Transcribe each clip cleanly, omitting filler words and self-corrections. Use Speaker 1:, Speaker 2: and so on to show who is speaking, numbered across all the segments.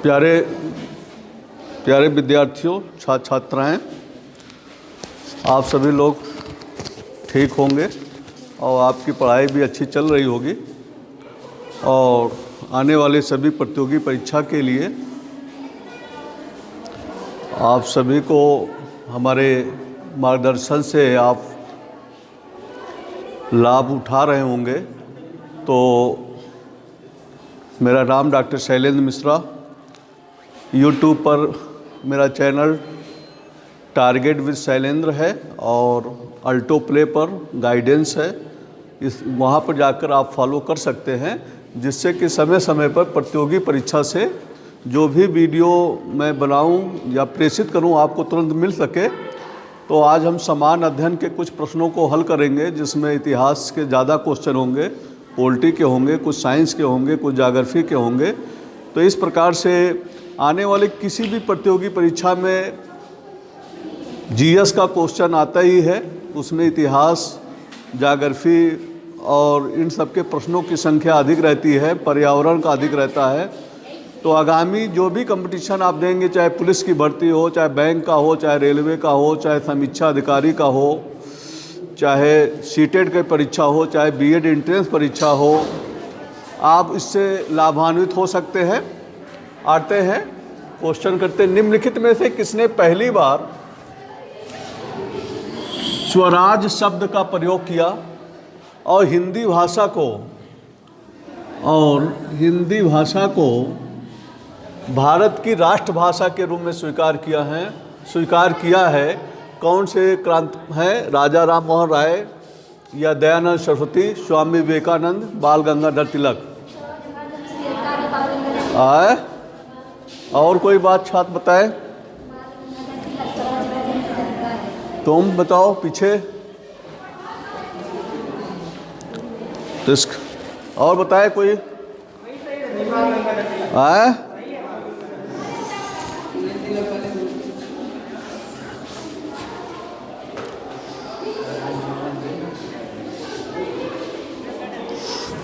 Speaker 1: प्यारे प्यारे विद्यार्थियों, छात्र छात्राएँ, आप सभी लोग ठीक होंगे और आपकी पढ़ाई भी अच्छी चल रही होगी और आने वाले सभी प्रतियोगी परीक्षा के लिए आप सभी को हमारे मार्गदर्शन से आप लाभ उठा रहे होंगे। तो मेरा नाम डॉक्टर शैलेंद्र मिश्रा, यूट्यूब पर मेरा चैनल टारगेट विद शैलेंद्र है और अल्टो प्ले पर गाइडेंस है। वहाँ पर जाकर आप फॉलो कर सकते हैं, जिससे कि समय समय पर प्रतियोगी परीक्षा से जो भी वीडियो मैं बनाऊं या प्रेषित करूं आपको तुरंत मिल सके। तो आज हम समान अध्ययन के कुछ प्रश्नों को हल करेंगे, जिसमें इतिहास के ज़्यादा क्वेश्चन होंगे, पॉलिटी के होंगे, कुछ साइंस के होंगे, कुछ ज्योग्राफी के होंगे। तो इस प्रकार से आने वाले किसी भी प्रतियोगी परीक्षा में जीएस का क्वेश्चन आता ही है, उसमें इतिहास, ज्योग्राफी और इन सब के प्रश्नों की संख्या अधिक रहती है, पर्यावरण का अधिक रहता है। तो आगामी जो भी कंपटीशन आप देंगे, चाहे पुलिस की भर्ती हो, चाहे बैंक का हो, चाहे रेलवे का हो, चाहे समीक्षा अधिकारी का हो, चाहे सीटेट की परीक्षा हो, चाहे बीएड एंट्रेंस परीक्षा हो, आप इससे लाभान्वित हो सकते हैं। आते हैं क्वेश्चन करते। निम्नलिखित में से किसने पहली बार स्वराज शब्द का प्रयोग किया और हिंदी भाषा को भारत की राष्ट्रभाषा के रूप में स्वीकार किया है? कौन से क्रांति हैं? राजा राम मोहन राय या दयानंद सरस्वती, स्वामी विवेकानंद, बाल गंगाधर तिलक? और कोई बात छात्र बताए? तुम बताओ पीछे। और बताए कोई?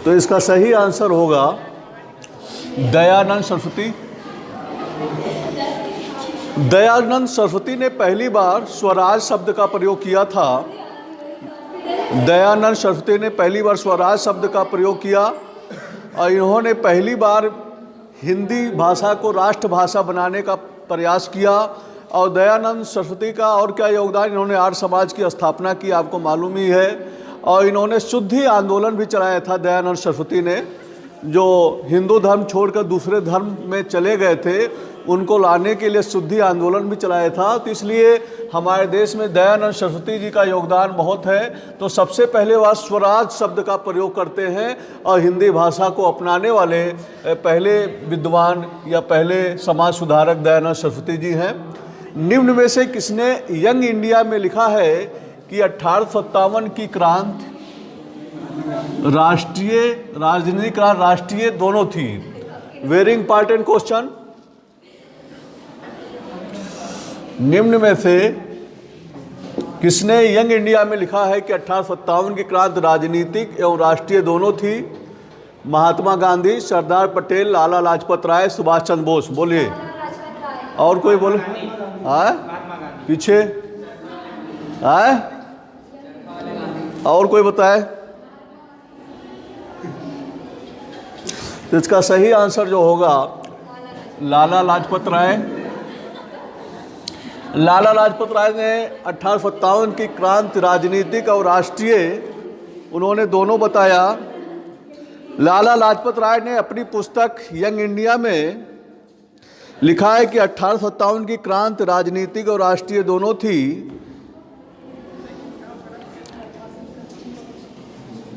Speaker 1: तो इसका सही आंसर होगा दयानंद सरस्वती। दयानंद सरस्वती ने पहली बार स्वराज शब्द का प्रयोग किया था। दयानंद सरस्वती ने पहली बार स्वराज शब्द का प्रयोग किया और इन्होंने पहली बार हिंदी भाषा को राष्ट्रभाषा बनाने का प्रयास किया। और दयानंद सरस्वती का और क्या योगदान, इन्होंने आर्य समाज की स्थापना की, आपको मालूम ही है। और इन्होंने शुद्धि आंदोलन भी चलाया था। दयानंद सरस्वती ने, जो हिंदू धर्म छोड़कर दूसरे धर्म में चले गए थे, उनको लाने के लिए शुद्धि आंदोलन भी चलाया था। तो इसलिए हमारे देश में दयानंद सरस्वती जी का योगदान बहुत है। तो सबसे पहले वह स्वराज शब्द का प्रयोग करते हैं और हिंदी भाषा को अपनाने वाले पहले विद्वान या पहले समाज सुधारक दयानंद सरस्वती जी हैं। निम्न में से किसने यंग इंडिया में लिखा है कि 1857 की क्रांति राष्ट्रीय, राजनीतिक क्रांति राष्ट्रीय दोनों थी? Very important question. निम्न में से किसने यंग इंडिया में लिखा है कि 1857 की क्रांति राजनीतिक एवं राष्ट्रीय दोनों थी? महात्मा गांधी, सरदार पटेल, लाला लाजपत राय, सुभाष चंद्र बोस? बोलिए। और कोई बोले? पीछे और कोई बताए? तो इसका सही आंसर जो होगा लाला लाजपत राय। लाला लाजपत राय ने 1857 की क्रांति राजनीतिक और राष्ट्रीय, उन्होंने दोनों बताया। लाला लाजपत राय ने अपनी पुस्तक यंग इंडिया में लिखा है कि 1857 की क्रांति राजनीतिक और राष्ट्रीय दोनों थी।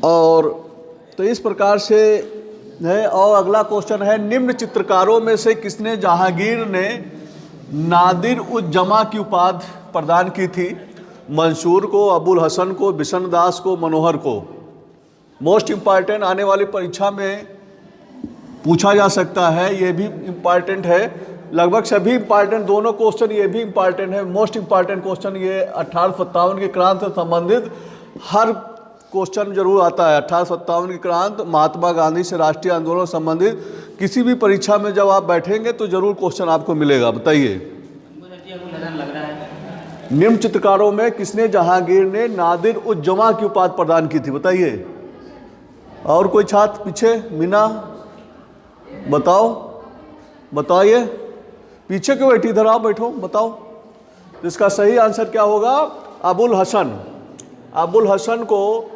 Speaker 1: और तो इस प्रकार से है। और अगला क्वेश्चन है, निम्न चित्रकारों में से किसने जहांगीर ने नादिर उज जमा की उपाधि प्रदान की थी? मंसूर को, अबुल हसन को, बिशन दास को, मनोहर को? मोस्ट इम्पॉर्टेंट, आने वाली परीक्षा में पूछा जा सकता है, ये भी इम्पॉर्टेंट है। लगभग सभी इम्पॉर्टेंट, दोनों क्वेश्चन ये भी इम्पॉर्टेंट है। मोस्ट इम्पॉर्टेंट क्वेश्चन ये 1857 की क्रांति से संबंधित हर क्वेश्चन जरूर आता है। 1857 की क्रांति, महात्मा गांधी से राष्ट्रीय आंदोलन संबंधित किसी भी परीक्षा में जब आप बैठेंगे तो जरूर क्वेश्चन आपको मिलेगा। बताइए, निम्न चित्रकारों में किसने जहांगीर ने नादिर उज जमा की उपाधि प्रदान की थी? बताइए। और कोई छात्र पीछे? मीना बताओ, बताइए। पीछे क्यों बैठी, इधर आओ, बैठो, बताओ। इसका सही आंसर क्या होगा? अबुल हसन। अबुल हसन को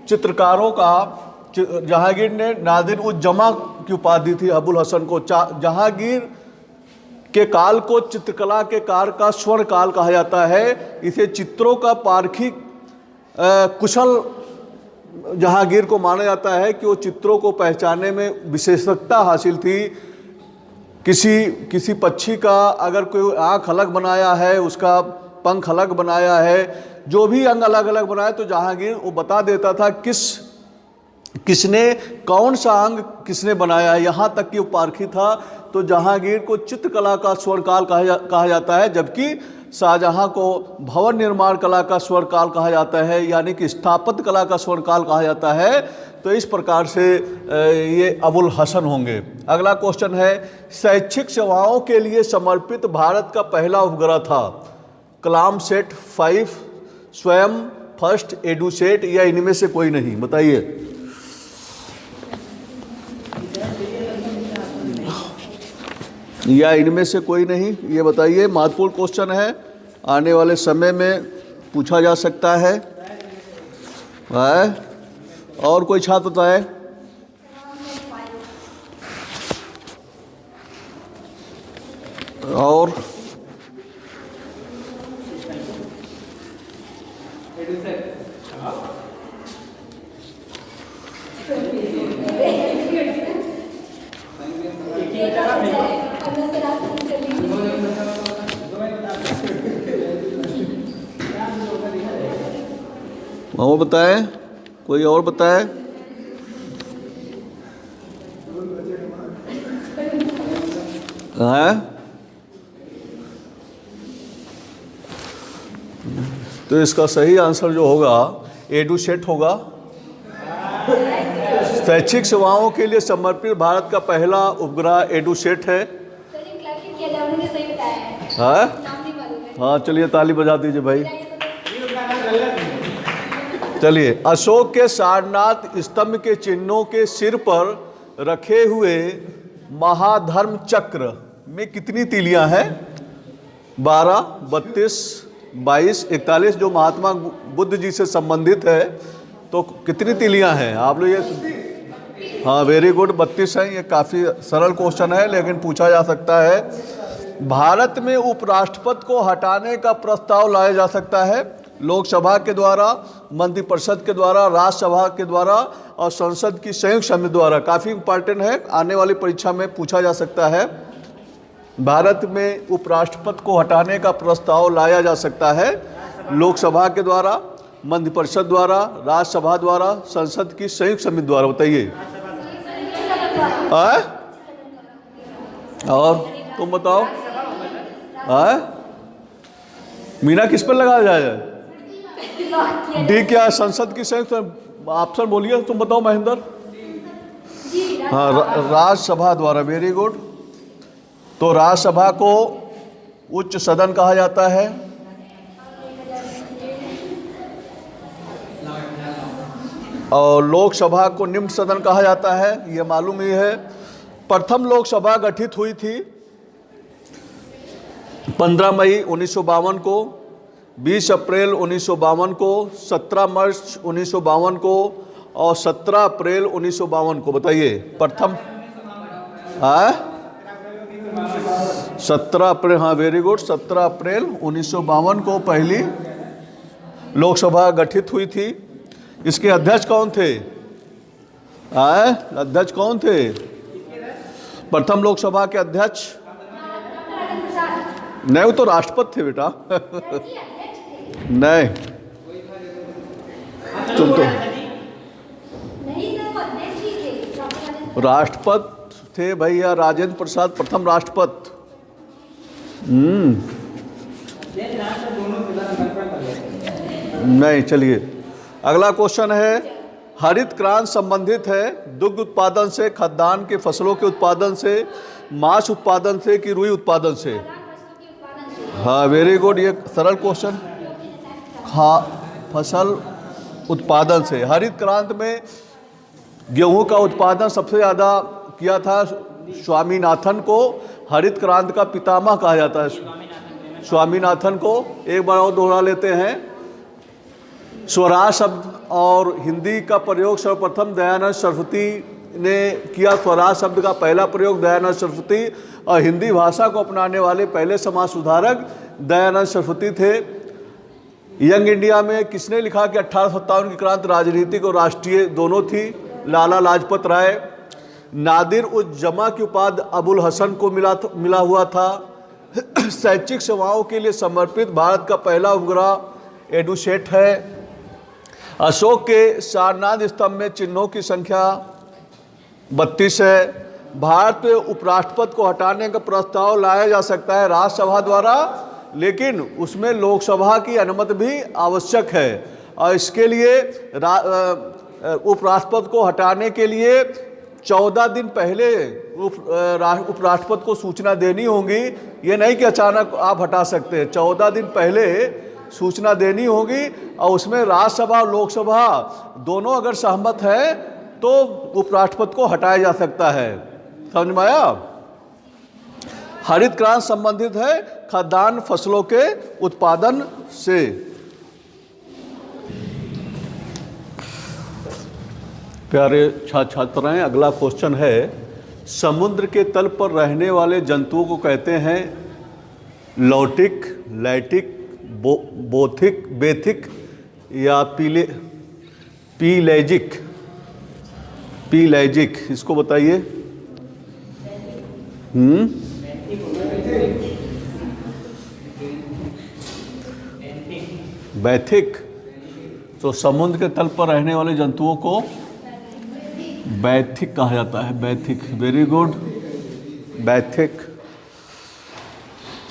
Speaker 1: चित्रकारों का जहांगीर ने नादिर उज जमा की उपाधि दी थी। अबुल हसन को जहांगीर के काल को चित्रकला के कार्य का स्वर्ण काल कहा जाता है। इसे चित्रों का पारखी कुशल जहांगीर को माना जाता है कि वो चित्रों को पहचानने में विशेषज्ञता हासिल थी। किसी पक्षी का अगर कोई आँख अलग बनाया है, उसका पंख अलग बनाया है, जो भी अंग अलग अलग बनाया, तो जहांगीर वो बता देता था किसने कौन सा अंग किसने बनाया है, यहाँ तक कि वो पारखी था। तो जहांगीर को चित्रकला का स्वर्णकाल कहा जाता है, जबकि शाहजहां को भवन निर्माण कला का स्वर्णकाल कहा जाता है, यानी कि स्थापत्य कला का स्वर्णकाल कहा जाता है। तो इस प्रकार से ये अबुल हसन होंगे। अगला क्वेश्चन है, शैक्षिक सेवाओं के लिए समर्पित भारत का पहला उपग्रह था? कलाम सेट 5, स्वयं, फर्स्ट, एडुसेट या इनमें से कोई नहीं? बताइए। या इनमें से कोई नहीं, ये बताइए। महत्वपूर्ण क्वेश्चन है, आने वाले समय में पूछा जा सकता है। और कोई छात्र बताए। और बताएं, कोई और बताए। तो इसका सही आंसर जो होगा एडुसेट होगा। शैक्षिक सेवाओं के लिए समर्पित भारत का पहला उपग्रह एडुसेट है। हाँ, चलिए ताली बजा दीजिए भाई। चलिए, अशोक के सारनाथ स्तंभ के चिन्हों के सिर पर रखे हुए महाधर्म चक्र में कितनी तीलियां हैं? 12, 32, 22, 41। जो महात्मा बुद्ध जी से संबंधित है, तो कितनी तीलियां हैं आप लोग? ये हाँ, वेरी गुड, 32 हैं। ये काफ़ी सरल क्वेश्चन है, लेकिन पूछा जा सकता है। भारत में उपराष्ट्रपति को हटाने का प्रस्ताव लाया जा सकता है लोकसभा के द्वारा, मंत्रिपरिषद के द्वारा, राज्यसभा के द्वारा और संसद की संयुक्त समिति द्वारा। काफ़ी इंपॉर्टेंट है, आने वाली परीक्षा में पूछा जा सकता है। भारत में उपराष्ट्रपति को हटाने का प्रस्ताव लाया जा सकता है लोकसभा के द्वारा, मंत्रिपरिषद द्वारा, राज्यसभा द्वारा, संसद की संयुक्त समिति द्वारा। बताइए। और तुम बताओ। मीना, किस पर लगाया जाए? डी क्या? संसद की संयुक्त ऑप्शन बोलिए। तुम बताओ महेंद्र। हाँ, राज्यसभा द्वारा। Very good. तो राज्यसभा को उच्च सदन कहा जाता है। और लोकसभा को निम्न सदन कहा जाता है, ये मालूम ही है। प्रथम लोकसभा गठित हुई थी 15 मई 1952 को, 20 अप्रैल 1952 को, 17 मार्च 1952 को और 17 अप्रैल 1952 को। बताइए। प्रथम 17 अप्रैल। हाँ, वेरी गुड। 17 अप्रैल 1952 को पहली लोकसभा गठित हुई थी। इसके अध्यक्ष कौन थे? अध्यक्ष कौन थे प्रथम लोकसभा के अध्यक्ष? नहीं, वो तो राष्ट्रपति थे बेटा। नहीं, तुम तो राष्ट्रपति थे भैया। राजेंद्र प्रसाद प्रथम राष्ट्रपति। नहीं, चलिए अगला क्वेश्चन है, हरित क्रांति संबंधित है दुग्ध उत्पादन से, खाद्यान्न के फसलों के उत्पादन से, मांस उत्पादन से कि रुई उत्पादन से? हाँ, वेरी गुड, ये सरल क्वेश्चन। फसल उत्पादन से। हरित क्रांति में गेहूं का उत्पादन सबसे ज़्यादा किया था स्वामीनाथन को, हरित क्रांति का पितामह कहा जाता है स्वामीनाथन को। एक बार और दोहरा लेते हैं, स्वराज शब्द और हिंदी का प्रयोग सर्वप्रथम दयानंद सरस्वती ने किया। स्वराज शब्द का पहला प्रयोग दयानंद सरस्वती, और हिंदी भाषा को अपनाने वाले पहले समाज सुधारक दयानंद सरस्वती थे। यंग इंडिया में किसने लिखा कि 1857 की क्रांति राजनीतिक और राष्ट्रीय दोनों थी? लाला लाजपत राय। नादिर उज जमा की उपाधि अबुल हसन को मिला हुआ था। शैक्षिक सेवाओं के लिए समर्पित भारत का पहला उपग्रह एडुसेट है। अशोक के सारनाथ स्तंभ में चिन्हों की संख्या 32 है। भारत में उपराष्ट्रपति को हटाने का प्रस्ताव लाया जा सकता है राज्यसभा द्वारा, लेकिन उसमें लोकसभा की अनुमति भी आवश्यक है। और इसके लिए उपराष्ट्रपति को हटाने के लिए 14 दिन पहले उपराष्ट्रपति को सूचना देनी होगी। ये नहीं कि अचानक आप हटा सकते हैं, 14 दिन पहले सूचना देनी होगी, और उसमें राज्यसभा और लोकसभा दोनों अगर सहमत है तो उपराष्ट्रपति को हटाया जा सकता है। समझ में आया? हरित क्रांति संबंधित है खाद्यान्न फसलों के उत्पादन से। प्यारे छात्र छात्राएं, अगला क्वेश्चन है, समुद्र के तल पर रहने वाले जंतुओं को कहते हैं लौटिक, लैटिक, बोथिक, बेथिक या पीलेजिक? पीलेजिक, इसको बताइए। बैथिक। तो समुद्र के तल पर रहने वाले जंतुओं को बैथिक कहा जाता है। बैथिक, वेरी गुड, बैथिक।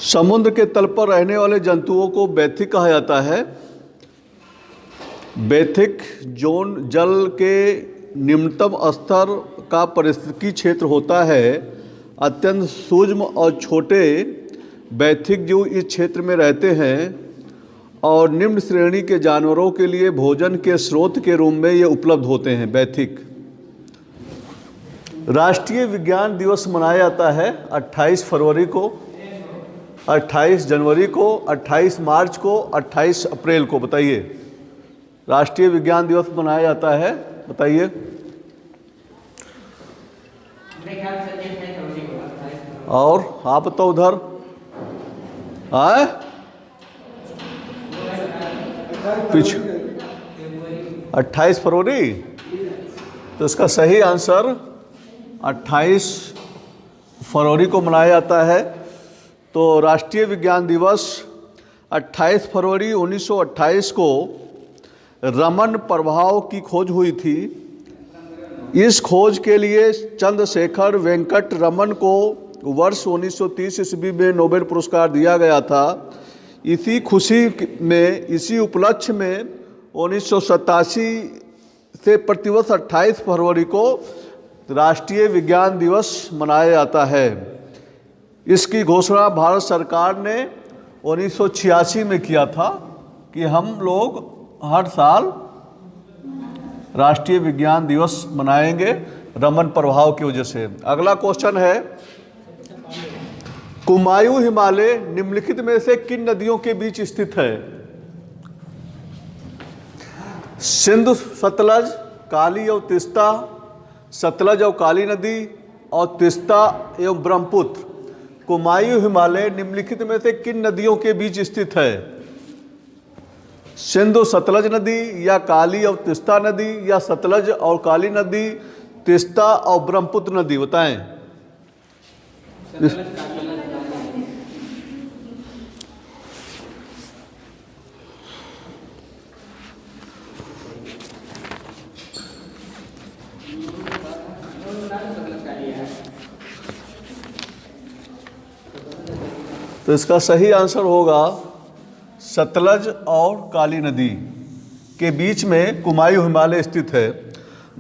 Speaker 1: समुद्र के तल पर रहने वाले जंतुओं को बैथिक कहा जाता है। बैथिक जोन जल के निम्नतम स्तर का पारिस्थितिकी क्षेत्र होता है। अत्यंत सूक्ष्म और छोटे बैथिक जीव इस क्षेत्र में रहते हैं और निम्न श्रेणी के जानवरों के लिए भोजन के स्रोत के रूप में ये उपलब्ध होते हैं। बैथिक। राष्ट्रीय विज्ञान दिवस मनाया जाता है 28 फरवरी को, 28 जनवरी को, 28 मार्च को, 28 अप्रैल को। बताइए, राष्ट्रीय विज्ञान दिवस मनाया जाता है, बताइए। और आप तो उधर आए पीछे 28 फरवरी, तो इसका सही आंसर 28 फरवरी को मनाया जाता है। तो राष्ट्रीय विज्ञान दिवस 28 फरवरी 1928 को रमन प्रभाव की खोज हुई थी। इस खोज के लिए चंद्रशेखर वेंकट रमन को वर्ष 1930 ईस्वी में नोबेल पुरस्कार दिया गया था। इसी खुशी में, इसी उपलक्ष्य में 1987 से प्रतिवर्ष 28 फरवरी को राष्ट्रीय विज्ञान दिवस मनाया जाता है। इसकी घोषणा भारत सरकार ने 1986 में किया था कि हम लोग हर साल राष्ट्रीय विज्ञान दिवस मनाएंगे रमन प्रभाव की वजह से। अगला क्वेश्चन है, कुमायूं हिमालय निम्नलिखित में से किन नदियों के बीच स्थित है? सिंधु, सतलज, काली और तीस्ता, सतलज और काली नदी, और तीस्ता एवं ब्रह्मपुत्र। कुमायूं हिमालय निम्नलिखित में से किन नदियों के बीच स्थित है? सिंधु सतलज नदी, या काली और तीस्ता नदी, या सतलज और काली नदी, तीस्ता और ब्रह्मपुत्र नदी? बताएं। तो इसका सही आंसर होगा सतलज और काली नदी। के बीच में कुमायूं हिमालय स्थित है।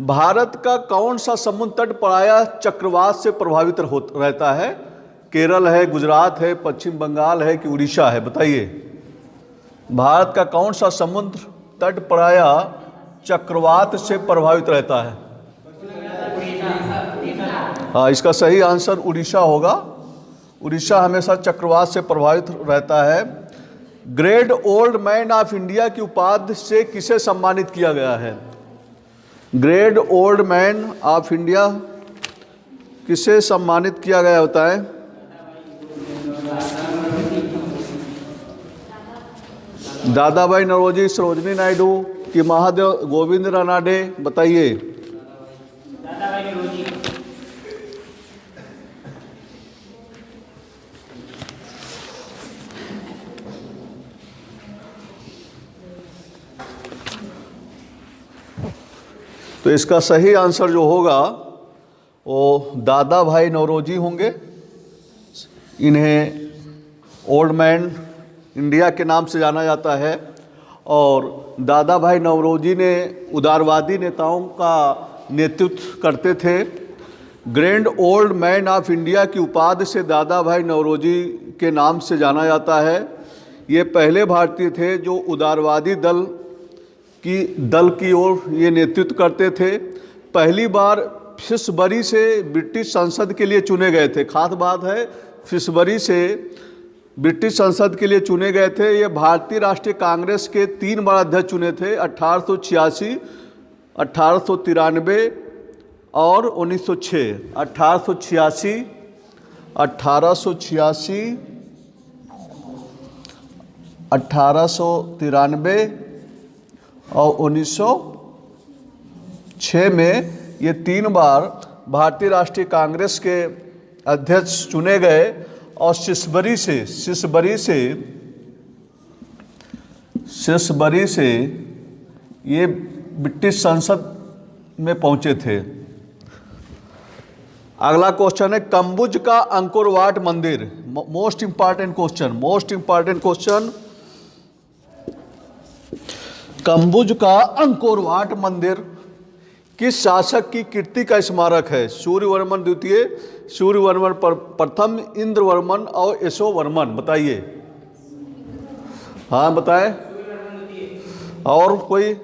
Speaker 1: भारत का कौन सा समुद्र तट प्रायः चक्रवात से प्रभावित रहता है? केरल है, गुजरात है, पश्चिम बंगाल है कि उड़ीसा है? बताइए। भारत का कौन सा समुद्र तट प्रायः चक्रवात से प्रभावित रहता है? हाँ, इसका सही आंसर उड़ीसा होगा। उड़ीसा हमेशा चक्रवात से प्रभावित रहता है। Great old man of India की उपाधि से किसे सम्मानित किया गया है? Great old man of India किसे सम्मानित किया गया होता है? दादा भाई नौरोजी, सरोजनी नायडू कि महादेव गोविंद रानाडे? बताइए। तो इसका सही आंसर जो होगा वो दादा भाई नौरोजी होंगे। इन्हें ओल्ड मैन इंडिया के नाम से जाना जाता है और दादा भाई नौरोजी ने उदारवादी नेताओं का नेतृत्व करते थे। Grand old man of India की उपाधि से दादा भाई नौरोजी के नाम से जाना जाता है। ये पहले भारतीय थे जो उदारवादी दल की ओर ये नेतृत्व करते थे। पहली बार फिशबरी से ब्रिटिश संसद के लिए चुने गए थे। खास बात है, फिशबरी से ब्रिटिश संसद के लिए चुने गए थे। ये भारतीय राष्ट्रीय कांग्रेस के 3 बार अध्यक्ष चुने थे, 1886, 1893 और 1906। 1886, 1893 और 1906 में ये 3 बार भारतीय राष्ट्रीय कांग्रेस के अध्यक्ष चुने गए और शिसबरी से ये ब्रिटिश संसद में पहुंचे थे। अगला क्वेश्चन है कंबुज का अंकोर वाट मंदिर। Most important question. कंबुज का अंकोर वाट मंदिर किस शासक की कीर्ति का स्मारक है? सूर्यवर्मन द्वितीय, सूर्यवर्मन प्रथम, इंद्रवर्मन और यशोवर्मन? बताइए। हाँ बताएं। और कोई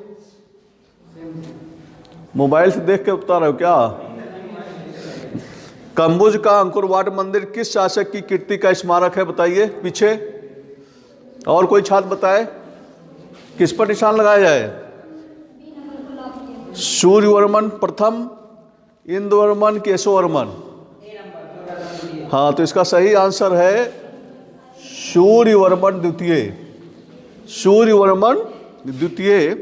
Speaker 1: मोबाइल से देख के बता रहे हो क्या? कंबुज का अंकोर वाट मंदिर किस शासक की कीर्ति का स्मारक है? बताइए पीछे। और कोई छात्र बताए किस पर निशान लगाया जाए? सूर्यवर्मन प्रथम, इंद्रवर्मन के यशोवर्मन? हाँ, तो इसका सही आंसर है सूर्यवर्मन द्वितीय। सूर्यवर्मन द्वितीय।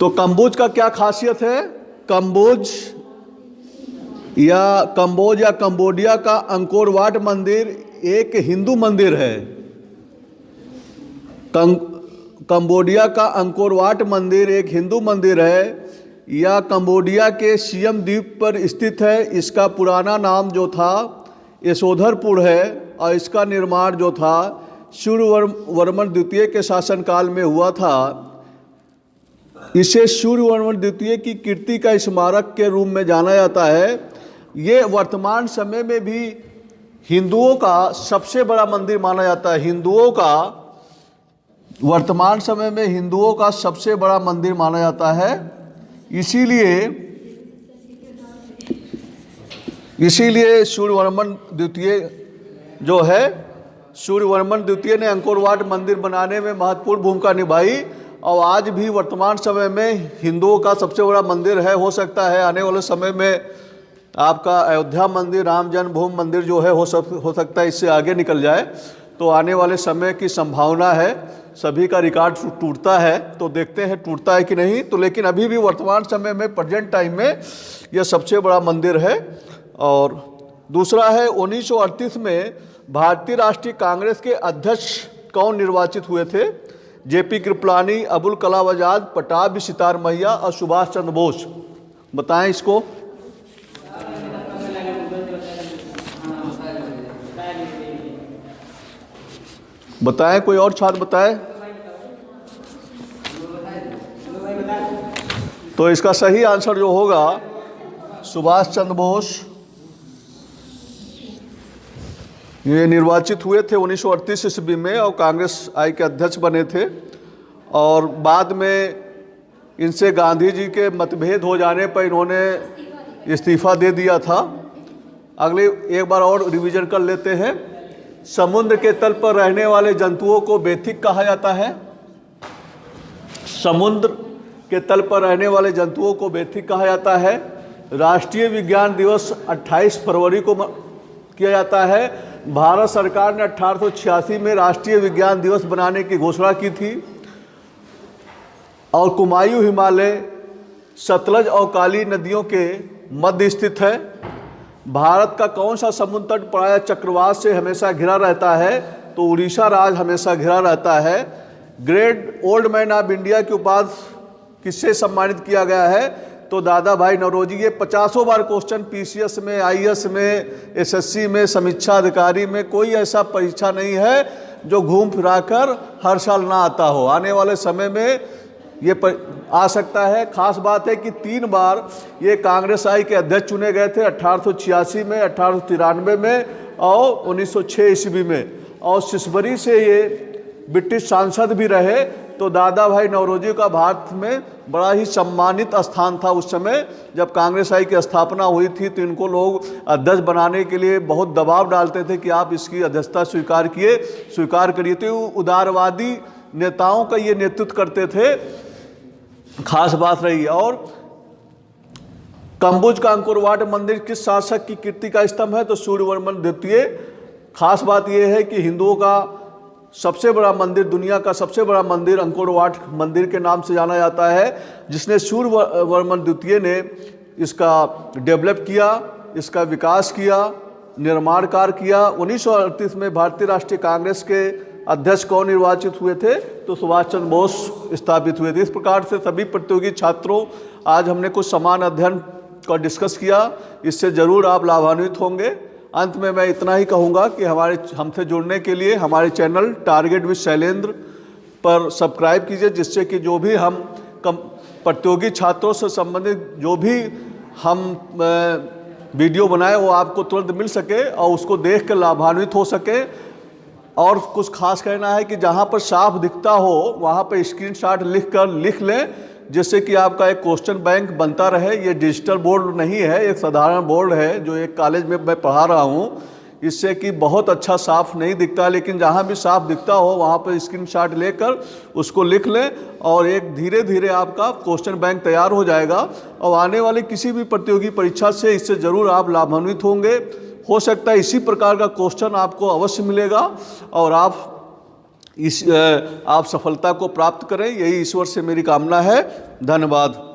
Speaker 1: तो कंबुज का क्या खासियत है? कंबोज या कंबोडिया का अंकोर वाट मंदिर एक हिंदू मंदिर है। कंबोडिया का अंकोर वाट मंदिर एक हिंदू मंदिर है। यह कंबोडिया के सियम द्वीप पर स्थित है। इसका पुराना नाम जो था यशोधरपुर है और इसका निर्माण जो था सूर्यवर्मन द्वितीय के शासनकाल में हुआ था। इसे सूर्यवर्मन द्वितीय की कीर्ति का स्मारक के रूप में जाना जाता है। ये वर्तमान समय में भी हिंदुओं का सबसे बड़ा मंदिर माना जाता है। वर्तमान समय में हिंदुओं का सबसे बड़ा मंदिर माना जाता है। इसीलिए सूर्यवर्मन द्वितीय जो है, सूर्यवर्मन द्वितीय ने अंकोर वाट मंदिर बनाने में महत्वपूर्ण भूमिका निभाई और आज भी वर्तमान समय में हिंदुओं का सबसे बड़ा मंदिर है। हो सकता है आने वाले समय में आपका अयोध्या मंदिर, राम जन्मभूमि मंदिर जो है हो सकता है इससे आगे निकल जाए। तो आने वाले समय की संभावना है। सभी का रिकॉर्ड टूटता है, तो देखते हैं टूटता है कि नहीं। तो लेकिन अभी भी वर्तमान समय में, प्रेजेंट टाइम में यह सबसे बड़ा मंदिर है। और दूसरा है 1938 में भारतीय राष्ट्रीय कांग्रेस के अध्यक्ष कौन निर्वाचित हुए थे? जेपी कृपलानी, अबुल कलाम आजाद, पटाभी सितार मैया और सुभाष चंद्र बोस? बताएं इसको। बताएं, कोई और छात्र बताएं। तो इसका सही आंसर जो होगा सुभाष चंद्र बोस। ये निर्वाचित हुए थे 1938 ईस्वी में और कांग्रेस आई के अध्यक्ष बने थे, और बाद में इनसे गांधी जी के मतभेद हो जाने पर इन्होंने इस्तीफा दे दिया था। अगले एक बार और रिवीजन कर लेते हैं। समुद्र के तल पर रहने वाले जंतुओं को बेथिक कहा जाता है। समुद्र के तल पर रहने वाले जंतुओं को बेथिक कहा जाता है। राष्ट्रीय विज्ञान दिवस 28 फरवरी को किया जाता है। भारत सरकार ने 1886 में राष्ट्रीय विज्ञान दिवस बनाने की घोषणा की थी। और कुमायूं हिमालय सतलज और काली नदियों के मध्य स्थित है। भारत का कौन सा समुद्र तट प्रायः चक्रवात से हमेशा घिरा रहता है? तो उड़ीसा राज्य हमेशा घिरा रहता है। Great old man of India की उपाधि किससे सम्मानित किया गया है? तो दादा भाई नौरोजी। ये 50 बार क्वेश्चन पीसीएस में, आईएएस में, एसएससी में, समीक्षा अधिकारी में कोई ऐसा परीक्षा नहीं है जो घूम फिरा कर हर साल ना आता हो। आने वाले समय में ये आ सकता है। खास बात है कि 3 बार ये कांग्रेस आई के अध्यक्ष चुने गए थे, 1886 में, 1893 में और 1906 ईस्वी में। और शिसबरी से ये ब्रिटिश सांसद भी रहे। तो दादा भाई नौरोजी का भारत में बड़ा ही सम्मानित स्थान था उस समय जब कांग्रेस आई की स्थापना हुई थी। तो इनको लोग अध्यक्ष बनाने के लिए बहुत दबाव डालते थे कि आप इसकी अध्यक्षता स्वीकार करिए। तो उदारवादी नेताओं का ये नेतृत्व करते थे, खास बात रही। और कंबुज का अंकुरवाट मंदिर किस शासक की कीर्ति का स्तंभ है? तो सूर्यवर्मन द्वितीय। खास बात यह है कि हिंदुओं का सबसे बड़ा मंदिर, दुनिया का सबसे बड़ा मंदिर अंकुरवाट मंदिर के नाम से जाना जाता है, जिसने सूर्यवर्मन द्वितीय ने इसका डेवलप किया, इसका विकास किया, निर्माण कार्य किया। 1938 में भारतीय राष्ट्रीय कांग्रेस के अध्यक्ष कौन निर्वाचित हुए थे? तो सुभाष चंद्र बोस स्थापित हुए थे। इस प्रकार से सभी प्रतियोगी छात्रों, आज हमने कुछ समान अध्ययन का डिस्कस किया, इससे ज़रूर आप लाभान्वित होंगे। अंत में मैं इतना ही कहूँगा कि हमसे जुड़ने के लिए हमारे चैनल टारगेट विद शैलेंद्र पर सब्सक्राइब कीजिए, जिससे कि जो भी हम प्रतियोगी छात्रों से संबंधित जो भी हम वीडियो बनाए वो आपको तुरंत मिल सके और उसको देख कर लाभान्वित हो सके। और कुछ खास कहना है कि जहाँ पर साफ दिखता हो वहाँ पर स्क्रीनशॉट लिख लें, जिससे कि आपका एक क्वेश्चन बैंक बनता रहे। ये डिजिटल बोर्ड नहीं है, एक साधारण बोर्ड है जो एक कॉलेज में मैं पढ़ा रहा हूँ। इससे कि बहुत अच्छा साफ नहीं दिखता, लेकिन जहाँ भी साफ दिखता हो वहाँ पर स्क्रीनशॉट लेकर उसको लिख लें और एक धीरे धीरे आपका क्वेश्चन बैंक तैयार हो जाएगा। और आने वाली किसी भी प्रतियोगी परीक्षा से इससे ज़रूर आप लाभान्वित होंगे। हो सकता है इसी प्रकार का क्वेश्चन आपको अवश्य मिलेगा और आप सफलता को प्राप्त करें, यही ईश्वर से मेरी कामना है। धन्यवाद।